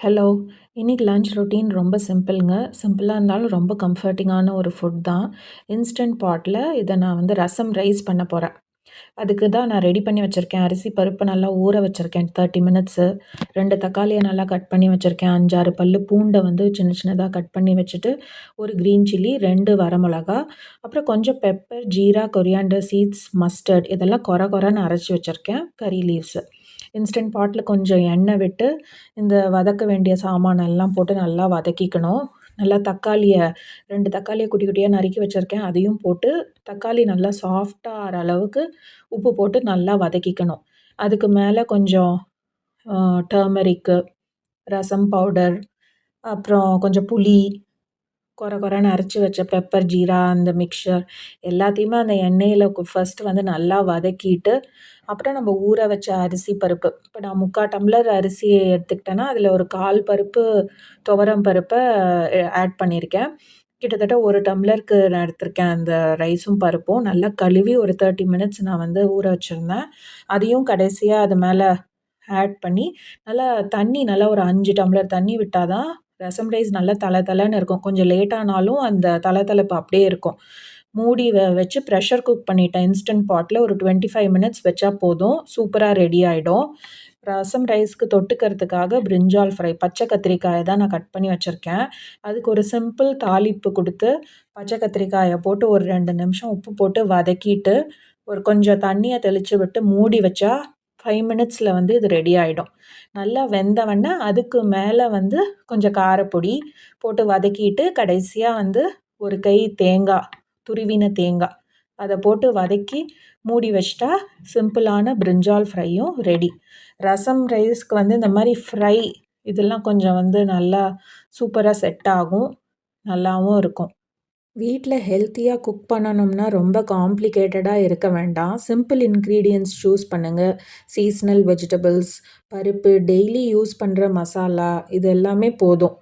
Hello! இன்னைக்கு lunch routine ரொம்ப சிம்பிள்ங்க. சிம்பிளா இருந்தாலும் ரொம்ப கம்ஃபர்ட்டிங்கான ஒரு ஃபுட் தான். இன்ஸ்டன்ட் பாட்ல இத நான் வந்து ரசம் ரைஸ் பண்ண போறேன். அதுக்கு தான் நான் ரெடி பண்ணி வச்சிருக்கேன். அரிசி பருப்பு நல்லா ஊற வச்சிருக்கேன் 30 மினிட்ஸு. 2 தக்காளிய நல்லா கட் பண்ணி வச்சிருக்கேன். 5, 6 பல்லு பூண்ட வந்து சின்ன சின்னதா கட் பண்ணி வச்சுட்டு, ஒரு கிரீன் சில்லி, 2 வரமிளகா, அப்புறம் கொஞ்சம் பெப்பர், ஜீரா, கொரியாண்டர் சீட்ஸ், மஸ்டர்ட் இதெல்லாம் கொர கொரன்னு அரைச்சு வச்சிருக்கேன். கரி லீவ்ஸு. இன்ஸ்டன்ட் பாட்ல கொஞ்சம் எண்ணெய் விட்டு, இந்த வதக்க வேண்டிய சாமானெல்லாம் போட்டு நல்லா வதக்கிக்கணும். நல்லா தக்காளிய 2 தக்காளிய குட்டி குட்டியா நறுக்கி வச்சிருக்கேன். அதையும் போட்டு, தக்காளி நல்லா சாஃப்ட்டா ஆற அளவுக்கு உப்பு போட்டு நல்லா வதக்கிக்கணும். அதுக்கு மேல கொஞ்சம் அ டர்மெரிக்கு, ரசம் பவுடர், அப்புறம் கொஞ்சம் புளி, கொர கொரன்னு அரைச்சு வச்ச பெப்பர், ஜீரா அந்த மிக்ஸ்சர் எல்லாத்தையுமே அந்த எண்ணெயில ஃபர்ஸ்ட்டு வந்து நல்லா வதக்கிட்டு, அப்புறம் நம்ம ஊற வச்ச அரிசி பருப்பு. இப்போ நான் 3/4 டம்ளர் அரிசி எடுத்துக்கிட்டேன்னா, அதில ஒரு 1/4 பருப்பு துவரம் பருப்ப ஆட் பண்ணியிருக்கேன். கிட்டத்தட்ட 1 டம்ளருக்கு நான் எடுத்திருக்கேன் அந்த ரைஸும் பருப்பும். நல்லா கழுவி ஒரு 30 மினிட்ஸ் நான் வந்து ஊற வச்சிருந்தேன். அதையும் கடைசியா அது மேல ஆட் பண்ணி, நல்லா தண்ணி நல்லா ஒரு 5 டம்ளர் தண்ணி விட்டா தான் ரசம் ரைஸ் நல்லா தள தளன்னு இருக்கும். கொஞ்சம் லேட் ஆனாலும் அந்த தளதளப்பு அப்படியே இருக்கும். மூடி வச்சு ப்ரெஷர் குக் பண்ணிட்டேன். இன்ஸ்டன்ட் பாட்ல ஒரு 25 மினிட்ஸ் வச்சா போதும். சூப்பரா ரெடி ஆயிடும். ரசம் ரைஸ்க்கு தொட்டுக்கிறதுக்காக பிரிஞ்சால் ஃப்ரை, பச்சை கத்திரிக்காய தான் நான் கட் பண்ணி வச்சிருக்கேன். அதுக்கு ஒரு சிம்பிள் தாளிப்பு குடுத்து, பச்சை கத்திரிக்காய போட்டு ஒரு 2 நிமிஷம் உப்பு போட்டு வதக்கிட்டு, ஒரு கொஞ்சம் தண்ணிய தெளிச்சு விட்டு மூடி வச்சா 5 மினிட்ஸ்ல வந்து இது ரெடி ஆயிடும். நல்லா வெந்தவொன்னே அதுக்கு மேல வந்து கொஞ்சம் காரப்பொடி போட்டு வதக்கிட்டு, கடைசியா வந்து ஒரு கை தேங்கா, துருவின தேங்கா, அத போட்டு வதக்கி மூடி வச்சுட்டா, சிம்பிளான பிரிஞ்சால் ஃப்ரையும் ரெடி. ரசம் ரைஸ்க்கு வந்து இந்த மாரி ஃப்ரை இதெல்லாம் கொஞ்சம் வந்து நல்லா சூப்பரா செட் ஆகும். நல்லாவும் இருக்கும். வீட்ல ஹெல்த்தியா குக் பண்ணணும்னா ரொம்ப காம்ப்ளிகேட்டடா இருக்க வேண்டாம். சிம்பிள் இன்கிரீடியன்ட்ஸ் சூஸ் பண்ணுங்க. சீசனல் வெஜிடபிள்ஸ், பருப்பு, டெய்லி யூஸ் பண்ற மசாலா இது எல்லாமே போதும்.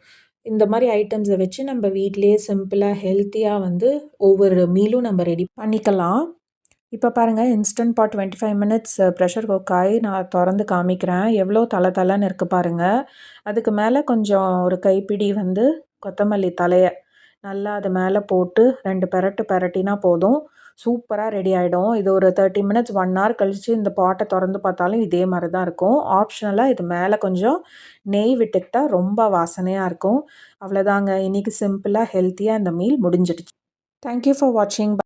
இந்த மாரி ஐட்டம்ஸ வச்சு நம்ம வீட்லயே சிம்பிளா, ஹெல்த்தியா வந்து ஒவ்வொரு மீலும் நம்ம ரெடி பண்ணிக்கலாம். இப்போ பாருங்க இன்ஸ்டன்ட் பாட் 25 மினிட்ஸ் ப்ரெஷர் குக் ஆகி நான் தொறந்து காமிக்கிறேன். எவ்வளோ தள தளன்னு இருக்கு பாருங்க. அதுக்கு மேல கொஞ்சம் ஒரு கைப்பிடி வந்து கொத்தமல்லி தழைய நல்லா அது மேல போட்டு 2 பெரட்டு பெரட்டினா போதும். சூப்பரா ரெடி ஆயிடும். இது ஒரு 30 மினிட்ஸ் 1 ஹவர் கழிச்சு இந்த பாட்ட தொறந்து பார்த்தாலும் இதே மாரி தான் இருக்கும். ஆப்ஷனலா இது மேல கொஞ்சம் நெய் விட்டுக்கிட்டா ரொம்ப வாசனையா இருக்கும். அவ்வளோதாங்க. இன்னைக்கு சிம்பிளா, ஹெல்த்தியா இந்த மீல் முடிஞ்சிடுச்சு. தேங்க் யூ ஃபார் வாட்சிங்.